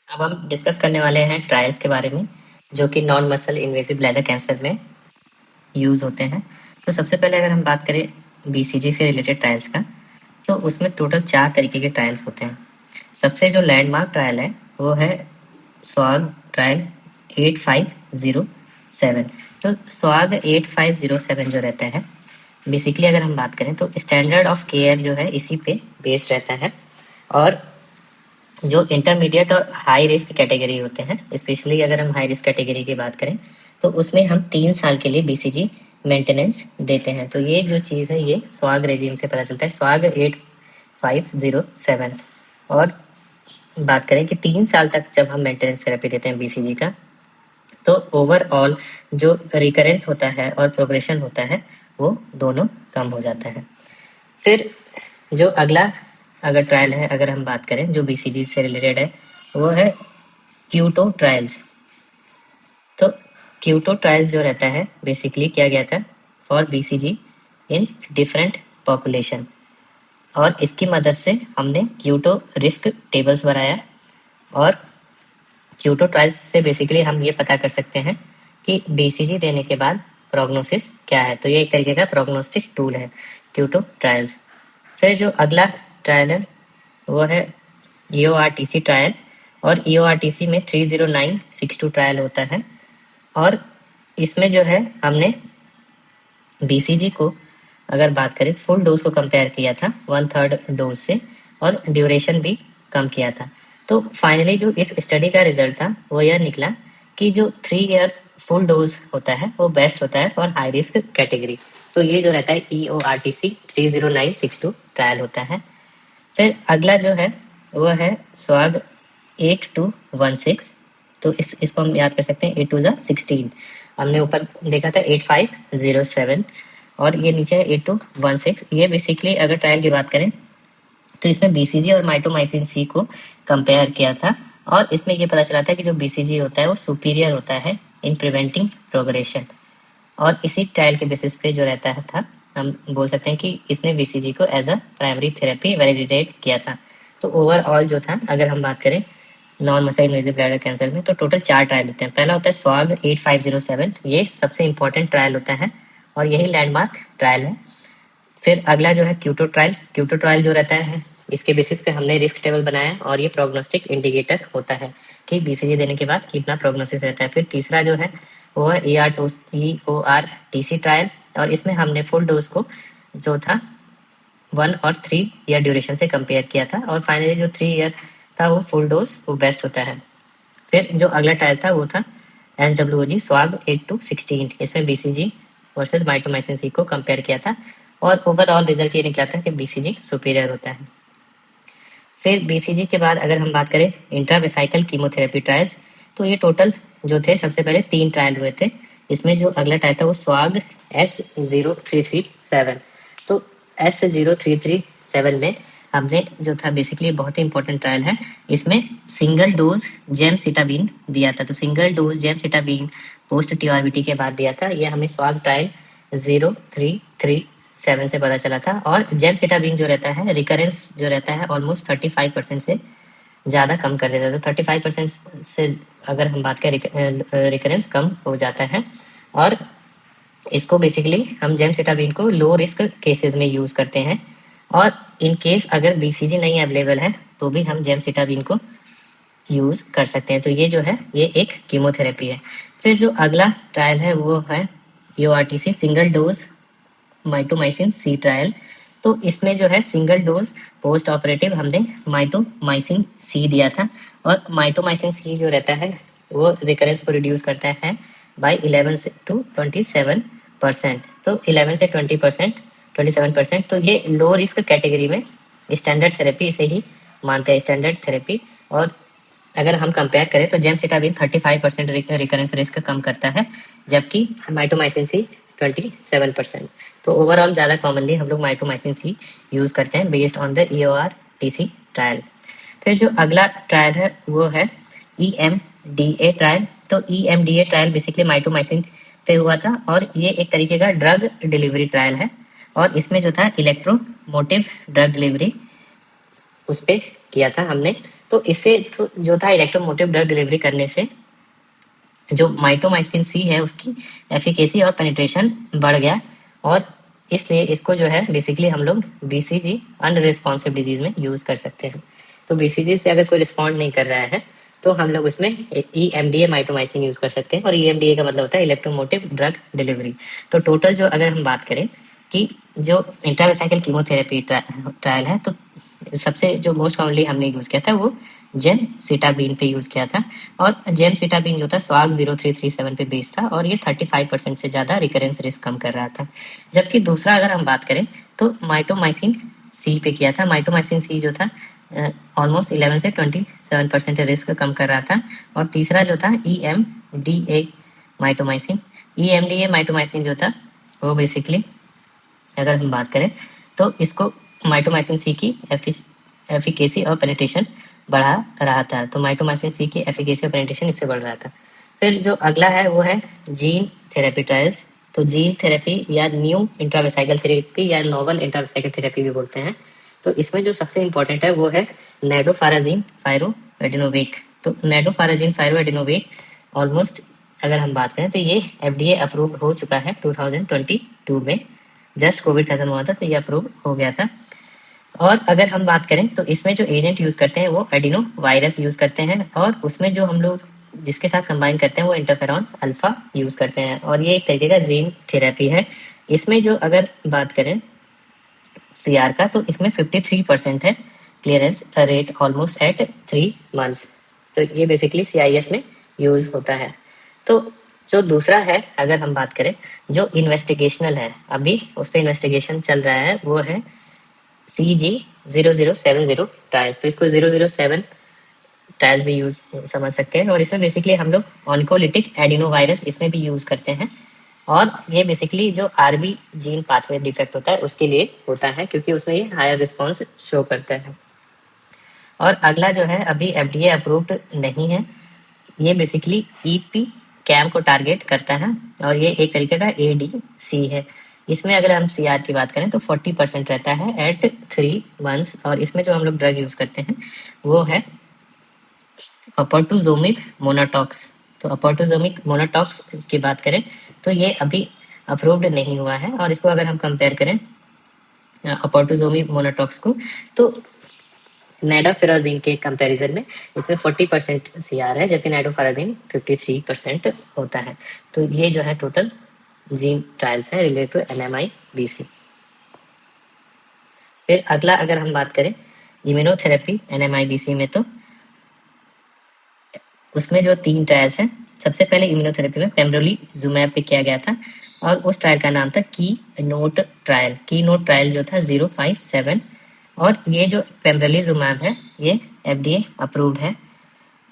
अब हम डिस्कस करने वाले हैं ट्रायल्स के बारे में जो कि non muscle invasive bladder cancer में यूज़ होते हैं। तो सबसे पहले अगर हम बात करें बीसीजी से रिलेटेड ट्रायल्स का, तो उसमें टोटल 4 तरीके के ट्रायल्स होते हैं। सबसे जो लैंडमार्क ट्रायल है वो है स्वाग ट्रायल 8507। तो स्वाग 8507 जो रहता है, बेसिकली अगर हम बात करें तो स्टैंडर्ड ऑफ केयर जो है इसी पे बेस्ड रहता है। और जो इंटरमीडिएट और हाई रिस्क कैटेगरी होते हैं, स्पेशली अगर हम हाई रिस्क कैटेगरी की बात करें तो उसमें हम 3 साल के लिए बीसीजी मेंटेनेंस देते हैं। तो ये जो चीज़ है ये स्वाग रेजिम से पता चलता है, स्वाग 8507। और बात करें कि 3 साल तक जब हम मेंटेनेंस थेरेपी देते हैं बीसीजी का, तो ओवरऑल जो रिकरेंस होता है और प्रोग्रेशन होता है वो दोनों कम हो जाता है। फिर जो अगला अगर ट्रायल है, अगर हम बात करें जो बीसीजी से रिलेटेड है, वो है क्यूटो ट्रायल्स। तो क्यूटो ट्रायल्स जो रहता है बेसिकली किया गया था for BCG in different population, और इसकी मदद से हमने क्यूटो रिस्क टेबल्स बनाया। और क्यूटो ट्रायल्स से बेसिकली हम ये पता कर सकते हैं कि बीसीजी देने के बाद प्रोग्नोसिस क्या है। तो ये एक तरीके का प्रोग्नोस्टिक टूल है क्यूटो ट्रायल्स। फिर जो अगला ट्रायल है वो है ईओआरटीसी ट्रायल, और ईओआरटीसी में 30962 ट्रायल होता है। और इसमें जो है हमने बीसीजी को अगर बात करें फुल डोज को कंपेयर किया था 1/3 डोज से, और ड्यूरेशन भी कम किया था। तो फाइनली जो इस स्टडी का रिजल्ट था वो यह निकला कि जो 3 ईयर फुल डोज होता है वो बेस्ट होता है फॉर हाई रिस्क कैटेगरी। तो ये जो रहता है ईओआरटीसी 30962 ट्रायल होता है। फिर अगला जो है वो है स्वाग 8216। तो इसको हम याद कर सकते हैं 8 2 16। हमने ऊपर देखा था 8507 और ये नीचे है 8216। ये बेसिकली अगर ट्रायल की बात करें तो इसमें बीसीजी और माइटोमाइसिन सी को कंपेयर किया था, और इसमें ये पता चला था कि जो बीसीजी होता है वो सुपीरियर होता है इन प्रिवेंटिंग प्रोग्रेशन। और इसी ट्रायल के बेसिस पे जो रहता है था, हम बोल सकते हैं कि इसने बीसीजी को as a primary therapy validate किया था। तो ओवरऑल जो था अगर हम बात करें non muscle invasive bladder cancer में, तो टोटल 4 ट्रायल होते हैं। पहला होता है स्वाग 8507, ये सबसे इंपॉर्टेंट ट्रायल होता है और यही लैंडमार्क ट्रायल है। फिर अगला जो है क्यूटो ट्रायल। क्यूटो ट्रायल जो रहता है इसके बेसिस पे हमने रिस्क टेबल बनाया, और ये प्रोग्नोस्टिक इंडिकेटर होता है कि बीसीजी देने के बाद कितना प्रोग्नोसिस रहता है। फिर तीसरा जो है वो है EORTC ट्रायल, और इसमें हमने फुल डोज को जो था 1 और 3 ईयर ड्यूरेशन से कंपेयर किया था, और फाइनली जो 3 ईयर था वो फुल डोज वो बेस्ट होता है। फिर जो अगला ट्रायल था वो था SWOG स्वाग 8 to 16। इसमें बीसीजी वर्सेस माइटोमाइसिन सी को कंपेयर किया था, और ओवरऑल रिजल्ट ये निकला था कि बीसीजी सुपीरियर होता है। फिर बीसीजी के बाद अगर हम बात करें इंट्रावेसाइकल कीमोथेरेपी ट्रायल्स, तो ये टोटल जो थे सबसे पहले 3 ट्रायल हुए थे। इसमें जो अगला ट्रायल था वो स्वाग S0337। तो S0337 में हमने जो था बेसिकली बहुत ही इंपॉर्टेंट ट्रायल है, इसमें सिंगल डोज जेमसिटाबिन दिया था। तो सिंगल डोज जेमसिटाबिन पोस्ट टीआरबीटी के बाद दिया था। ये हमें स्वाग ट्रायल 0337 से पता चला था। और जेमसिटाबिन जो रहता है रिकरेंस जो रहता है ऑलमोस्ट 35% से ज़्यादा कम कर देता है। तो 35% से अगर हम बात करें रिकरेंस कम हो जाता है। और इसको बेसिकली हम जेमसिटाबिन को लो रिस्क केसेस में यूज़ करते हैं, और इन केस अगर बीसीजी नहीं अवेलेबल है तो भी हम जेमसिटाबिन को यूज़ कर सकते हैं। तो ये जो है ये एक कीमोथेरेपी है। फिर जो अगला ट्रायल है वो है EORTC single dose mitomycin C trial. तो इसमें जो है सिंगल डोज पोस्ट ऑपरेटिव हमने माइटोमाइसिन सी दिया था, और माइटोमाइसिन सी जो रहता है वो रिकरेंस को रिड्यूस करता है बाय 11 से टू 27%। तो 11 से 27%। तो ये लो रिस्क कैटेगरी में स्टैंडर्ड थेरेपी इसे ही मानते हैं स्टैंडर्ड थेरेपी। और अगर हम कंपेयर करें तो जेमसिटाबिन 35% रिकरेंस रिस्क कम करता है, जबकि माइटोमाइसिन सी 27%। तो ओवरऑल ज़्यादा कॉमनली हम लोग माइटोमाइसिन सी यूज़ करते हैं based on the EORTC trial. फिर जो अगला ट्रायल है वो है EMDA ट्रायल। तो EMDA ट्रायल बेसिकली माइटोमाइसिन पे हुआ था, और ये एक तरीके का ड्रग डिलीवरी ट्रायल है। और इसमें जो था इलेक्ट्रोमोटिव ड्रग डिलीवरी उस पर किया था हमने। तो इससे तो जो था इलेक्ट्रोमोटिव ड्रग डिलीवरी करने से जो माइटोमाइसिन सी है उसकी एफिकेसी और पेनिट्रेशन बढ़ गया, और इसलिए इसको जो है बेसिकली हम लोग बीसीजी अनरिस्पॉन्सिव डिजीज में यूज कर सकते हैं। तो बीसीजी से अगर कोई रिस्पॉन्ड नहीं कर रहा है तो हम लोग उसमें ईएमडीए माइटोमाइसिन यूज कर सकते हैं, और ईएमडीए का मतलब होता है इलेक्ट्रोमोटिव ड्रग डिलीवरी। तो टोटल जो अगर हम बात करें कि जो इंट्रावेसाइकल कीमोथेरेपी ट्रायल है, तो सबसे जो मोस्ट कॉमनली हमने यूज किया था वो जेम सिटाबीन पे यूज किया था, और जेम सिटाबीन जो था स्वाग 0337 पे बेस्ड था, और ये 35% से ज्यादा रिकरेंस रिस्क कम कर रहा था। जबकि दूसरा अगर हम बात करें तो माइटोमाइसिन सी पे किया था। माइटोमाइसिन सी जो था ऑलमोस्ट 11 से 27% रिस्क कम कर रहा था। और तीसरा जो था E M D A mitomycin, E M D A mitomycin जो था वो बेसिकली अगर हम बात करें तो इसको माइटोमाइसिन सी की एफिकेसी और पेनिट्रेशन बढ़ा रहा था। तो माइटोमाइसिन सी की एफिकेसी और पेनिट्रेशन इससे बढ़ रहा था। फिर जो अगला है वो है जीन थेरेपी ट्रायल्स। तो जीन थेरेपी या न्यू इंट्रावेसाइकल थेरेपी या नोवल इंट्रावेसाइकल थेरेपी भी बोलते हैं। तो इसमें जो सबसे इंपॉर्टेंट है वो है नेडोफाराजीन फायरोएडेनोवेक। तो नेडोफाराजीन फायरोएडेनोवेक ऑलमोस्ट अगर हम बात करें तो ये एफडीए अप्रूव्ड हो चुका है 2022 में। जस्ट कोविड खत्म हुआ था तो ये अप्रूव हो गया था। और अगर हम बात करें तो इसमें जो एजेंट यूज करते हैं वो एडिनो वायरस यूज करते हैं, और उसमें जो हम लोग जिसके साथ कंबाइन करते हैं वो इंटरफेरॉन अल्फा यूज करते हैं, और ये एक तरीके का जीन थेरेपी है। इसमें जो अगर बात करें सीआर का तो इसमें 53% है clearance rate almost at 3 months. तो ये बेसिकली सीआईएस में यूज होता है। तो जो दूसरा है अगर हम बात करें जो इन्वेस्टिगेशनल है, अभी उस पर इन्वेस्टिगेशन चल रहा है, वो है CG0070 ट्रायल्स। तो इसको 007 ट्रायल्स भी यूज समझ सकते हैं, और इसमें बेसिकली हम लोग ऑन्कोलिटिक एडिनोवायरस इसमें भी यूज करते हैं, और ये बेसिकली जो आरबी जीन पाथवे डिफेक्ट होता है उसके लिए होता है, क्योंकि उसमें ये हायर रिस्पॉन्स शो करता है। और अगला जो है अभी एफडीए अप्रूव्ड नहीं है, ये बेसिकली ईपी कैम को टारगेट करता है, और ये एक तरीके का एडीसी है। इसमें अगर हम सीआर की बात करें तो 40% रहता है एट 3 मंथ्स, और इसमें जो हम लोग ड्रग यूज करते हैं वो है अपोर्टोजोमिक मोनाटॉक्स। तो अपोर्टोजोमिक मोनाटॉक्स की बात करें तो ये अभी अप्रूव्ड नहीं हुआ है, और इसको अगर हम कंपेयर करें अपोर्टोजोमिक मोनाटॉक्स को तो नेडाफिराजीन के कंपैरिजन में इसमें 40% सीआर है, जबकि नेडोफाराजीन 53% होता है। तो ये जो है टोटल जीन ट्रायल्स है रिलेटेड टू एनएमआई बीसी। फिर अगला अगर हम बात करें इम्यूनोथेरेपी एनएमआई बीसी में, तो उसमें जो 3 ट्रायल्स हैं, सबसे पहले इम्यूनोथेरेपी में पेम्ब्रोलिजुमैब पे किया गया था, और उस ट्रायल का नाम था की नोट ट्रायल। की नोट ट्रायल जो था 057, और ये जो पेम्ब्रोलिजुमैब है ये एफडीए अप्रूव्ड है,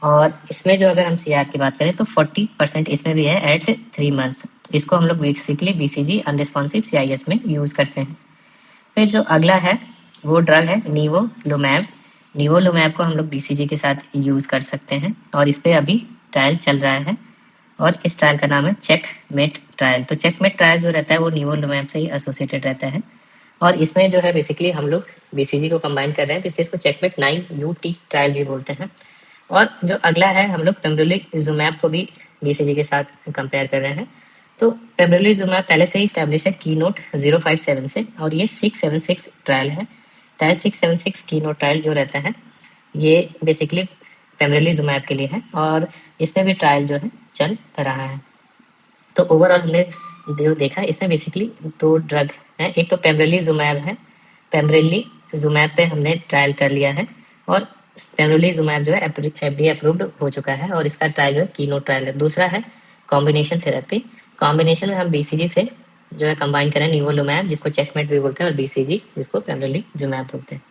और इसमें जो अगर हम सीआर की बात करें तो 40% इसमें भी है एट 3 मंथ्स। इसको हम लोग बेसिकली बीसीजी अनरिस्पॉन्सिव सीआईएस में यूज करते हैं। फिर जो अगला है वो ड्रग है निवोलुमैब। निवोलुमैब को हम लोग बीसीजी के साथ यूज कर सकते हैं, और इस पे अभी ट्रायल चल रहा है, और इस ट्रायल का नाम है चेकमेट ट्रायल। तो चेकमेट ट्रायल जो रहता है वो निवोलुमैब से ही एसोसिएटेड रहता है, और इसमें जो है बेसिकली हम लोग बीसीजी को कंबाइन कर रहे हैं, तो इसलिए इसको चेकमेट 9UT ट्रायल भी बोलते हैं। और जो अगला है हम लोग पेम्ब्रोलिजुमैब को भी बीसीजी के साथ कंपेयर कर रहे हैं। तो पेम्ब्रोलिजुमैब पहले से ही स्टैब्लिश है की नोट 057 से, और ये 676 ट्रायल है। ट्रायल 676 की नोट ट्रायल जो रहता है ये बेसिकली पेम्ब्रोलिजुमैब के लिए है, और इसमें भी ट्रायल जो है चल रहा है। तो ओवरऑल हमने जो देखा इसमें बेसिकली 2 ड्रग है, एक तो पेम्ब्रोलिजुमैब है। पेम्ब्रोलिजुमैब पे हमने ट्रायल कर लिया है, और पेम्ब्रोलिजुमैब जो है एफडीए अप्रूव्ड हो चुका है, और इसका ट्रायल जो है कीनो ट्रायल है। दूसरा है कॉम्बिनेशन थेरेपी। कॉम्बिनेशन में हम बीसीजी से जो है कंबाइन करें निवोलुमैब, जिसको चेकमेट भी बोलते हैं, और बीसीजी जिसको पेम्ब्रोलिजुमैब बोलते हैं।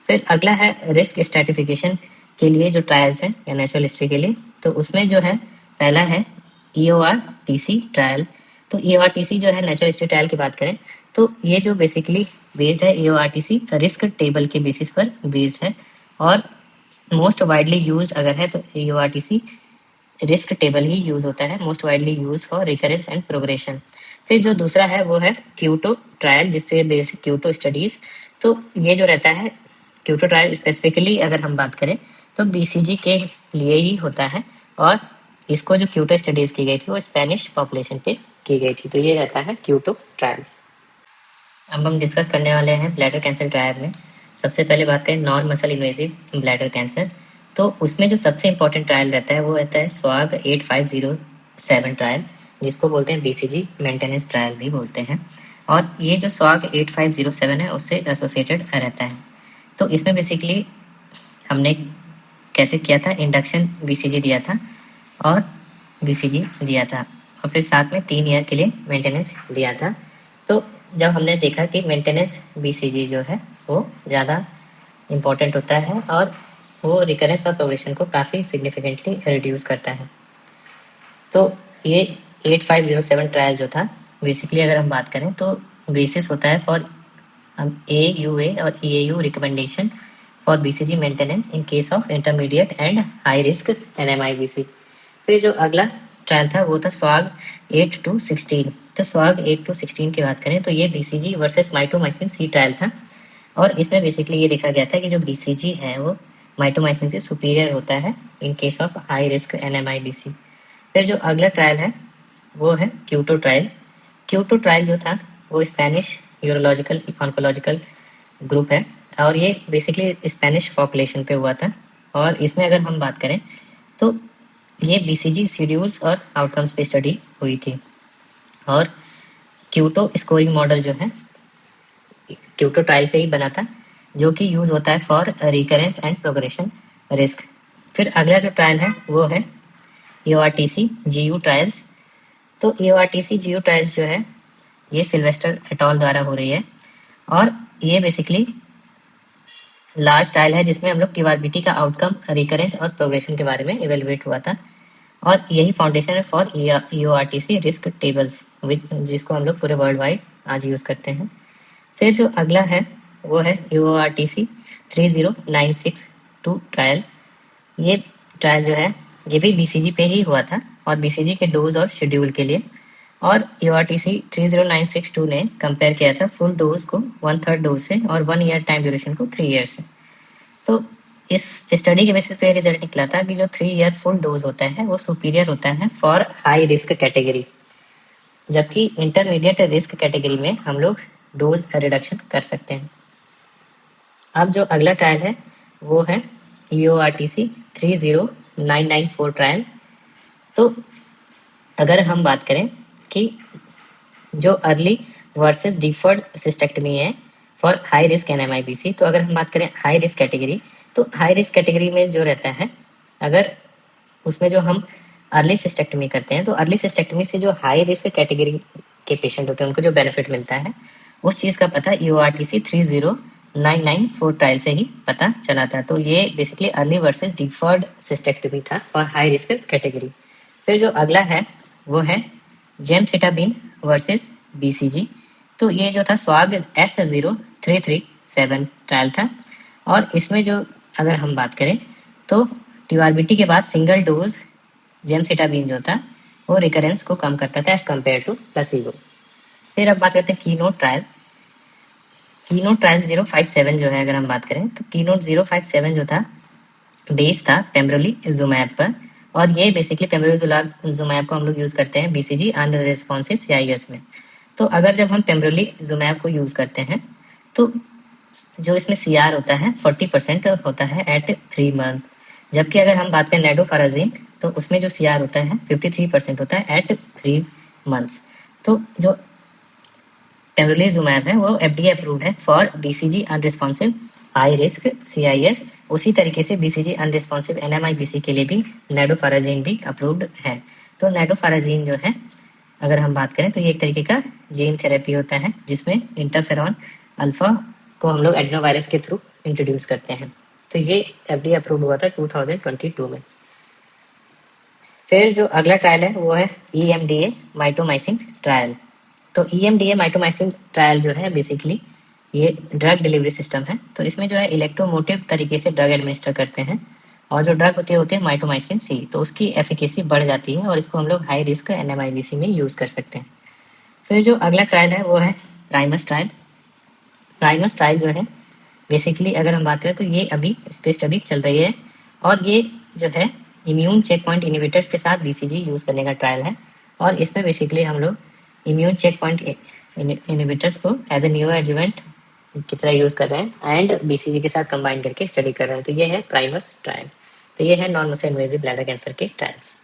फिर अगला है रिस्क स्ट्रेटिफिकेशन के लिए जो ट्रायल्स हैं या नेचुरल हिस्ट्री के लिए, तो उसमें जो है पहला है EORTC ट्रायल। तो EORTC जो है नेचुरल हिस्ट्री ट्रायल की बात करें तो ये जो बेसिकली बेस्ड है EORTC रिस्क टेबल के बेसिस पर बेस्ड है, और मोस्ट वाइडली यूज्ड अगर है तो EORTC रिस्क टेबल ही यूज होता है, most widely use for recurrence and progression. फिर जो दूसरा है वो है क्यूटो ट्रायल, जिसपे बेस्ड क्यूटो स्टडीज। तो ये जो रहता है क्यूटो ट्रायल स्पेसिफिकली अगर हम बात करें तो बीसीजी के लिए ही होता है, और इसको जो क्यूटो स्टडीज की गई थी वो स्पेनिश पॉपुलेशन पे की गई थी। तो ये रहता है क्यूटो ट्रायल्स। अब हम डिस्कस करने वाले हैं ब्लैडर कैंसर ट्रायल में। सबसे पहले बात करें non muscle invasive bladder cancer, तो उसमें जो सबसे इंपॉर्टेंट ट्रायल रहता है वो रहता है स्वाग 8507 ट्रायल, जिसको बोलते हैं बीसीजी मेंटेनेंस ट्रायल भी बोलते हैं। और ये जो स्वाग 8507 है उससे एसोसिएटेड रहता है। तो इसमें बेसिकली हमने कैसे किया था, इंडक्शन बीसीजी दिया था और बीसीजी दिया था, और फिर साथ में 3 ईयर के लिए मेंटेनेंस दिया था। तो जब हमने देखा कि मेंटेनेंस बीसीजी जो है वो ज़्यादा इम्पोर्टेंट होता है और वो रिकरेंस और प्रोग्रेशन को काफ़ी सिग्निफिकेंटली रिड्यूस करता है। तो ये 8507 ट्रायल जो था, बेसिकली अगर हम बात करें तो बेसिस होता है फॉर AUA और EAU recommendation for BCG maintenance in case of intermediate and high risk NMIBC। फिर जो अगला ट्रायल था वो था स्वाग 8 to 16। तो स्वाग 8 to 16 की बात करें तो ये BCG versus mitomycin C trial था, और इसमें बेसिकली ये देखा गया था कि जो बीसीजी है वो माइटोमाइसिन से सुपीरियर होता है in case of high risk NMIBC। फिर जो अगला ट्रायल है वो है क्यूटो ट्रायल। क्यूटो ट्रायल जो था वो स्पेनिश यूरोलॉजिकल ऑन्कोलॉजिकल ग्रुप है, और ये बेसिकली स्पेनिश पॉपुलेशन पे हुआ था। और इसमें अगर हम बात करें तो ये बीसीजी शेड्यूल्स और आउटकम्स पे स्टडी हुई थी। और क्यूटो स्कोरिंग मॉडल जो है क्यूटो ट्रायल से ही बना था, जो कि यूज होता है for recurrence and progression risk. फिर अगला जो ट्रायल है वो है EORTC GU ट्रायल्स। तो EORTC GU ट्रायल्स जो है ये सिल्वेस्टर एटॉल द्वारा हो रही है, और ये बेसिकली लार्ज ट्रायल है जिसमें हम लोग टीआरबीटी का आउटकम, रिकरेंस और प्रोग्रेशन के बारे में इवेलुएट हुआ था। और यही फाउंडेशन है फॉर EORTC रिस्क टेबल्स, जिसको हम लोग पूरे वर्ल्ड वाइड आज यूज़ करते हैं। फिर जो अगला है वो है EORTC 30962 ट्रायल। ये ट्रायल जो है ये भी बीसीजी पे ही हुआ था, और बीसीजी के डोज और शेड्यूल के लिए। और EORTC 30962 ने कंपेयर किया था फुल डोज को 1/3 डोज से और 1 ईयर टाइम ड्यूरेशन को 3 ईयर से। तो इस स्टडी के बेसिस पे रिजल्ट निकला था कि जो 3 ईयर फुल डोज होता है वो सुपीरियर होता है फॉर हाई रिस्क कैटेगरी, जबकि इंटरमीडिएट रिस्क कैटेगरी में हम लोग डोज रिडक्शन कर सकते हैं। अब जो अगला ट्रायल है वो है EORTC 30994 ट्रायल। तो अगर हम बात करें कि जो अर्ली वर्सेस डिफर्ड सिस्टेक्टमी है फॉर हाई रिस्क NMIBC, तो अगर हम बात करें हाई रिस्क कैटेगरी, तो हाई रिस्क कैटेगरी में जो रहता है, अगर उसमें जो हम अर्ली सिस्टेक्टमी करते हैं तो अर्ली सिस्टेक्टमी से जो हाई रिस्क कैटेगरी के पेशेंट होते हैं उनको जो बेनिफिट मिलता है उस चीज़ का पता EORTC 30994 ट्रायल से ही पता चला था। तो ये बेसिकली अर्ली वर्सेस डिफर्ड सिस्टेक्टमी था और हाई रिस्क कैटेगरी। फिर जो अगला है वो है जेमसिटाबिन वर्सेस BCG। तो ये जो था स्वाग S0337 ट्रायल था, और इसमें जो अगर हम बात करें तो टीआरबीटी के बाद सिंगल डोज जेमसिटाबिन जो था वो रिकरेंस को कम करता था एज कम्पेयर टू प्लेसिबो। फिर अब बात करते हैं कीनोट ट्रायल। कीनोट ट्रायल 057 जो है अगर हम बात करें तो कीनोट 057 जो था बेस था पेम्ब्रोलिजुमैब पर, और ये बेसिकली पेम्ब्रोलिजुमैब को हम लोग यूज़ करते हैं बीसीजी अनरिस्पॉन्सिव CIS में। तो अगर जब हम पेम्ब्रोलिजुमैब को यूज़ करते हैं तो जो इसमें CR होता है 40% होता है एट 3 मंथ, जबकि अगर हम बात करें नेडोफाराजीन तो उसमें जो CR होता है 53% होता है एट 3 मंथ्स। तो जो पेम्ब्रोलिजुमैब है वो FDA अप्रूव्ड है for BCG unresponsive high risk CIS। उसी तरीके से BCG अनरिस्पॉन्सिव NMIBC के लिए भी नेडोफाराजीन भी अप्रूव्ड है। तो नेडोफाराजीन जो है अगर हम बात करें तो ये एक तरीके का जीन थेरेपी होता है जिसमें इंटरफेरॉन अल्फा को हम लोग एडिनोवायरस के थ्रू इंट्रोड्यूस करते हैं। तो ये FDA अप्रूव्ड हुआ था 2022 में। फिर जो अगला ट्रायल है वो है EMDA माइटोमाइसिन ट्रायल। तो EMDA माइटोमाइसिन ट्रायल जो है बेसिकली ये ड्रग डिलीवरी सिस्टम है। तो इसमें जो है इलेक्ट्रोमोटिव तरीके से ड्रग एडमिनिस्टर करते हैं, और जो ड्रग होती है माइटोमाइसिन C, तो उसकी एफिकेसी बढ़ जाती है और इसको हम लोग हाई रिस्क NMIBC में यूज़ कर सकते हैं। फिर जो अगला ट्रायल है वो है प्राइमस ट्रायल। प्राइमस ट्रायल जो है बेसिकली अगर हम बात करें तो ये अभी इस पर स्टडी चल रही है, और ये जो है इम्यून चेक पॉइंट इनिबिटर्स के साथ बीसीजी यूज़ करने का ट्रायल है। और इसमें बेसिकली हम लोग इम्यून चेक पॉइंट इनिबिटर्स को एज ए न्यू एडजुवेंट की तरह यूज़ कर रहे हैं एंड बीसीजी के साथ कंबाइन करके स्टडी कर रहे हैं। तो ये है प्राइमस ट्रायल। तो ये है non muscle invasive bladder cancer के ट्रायल्स।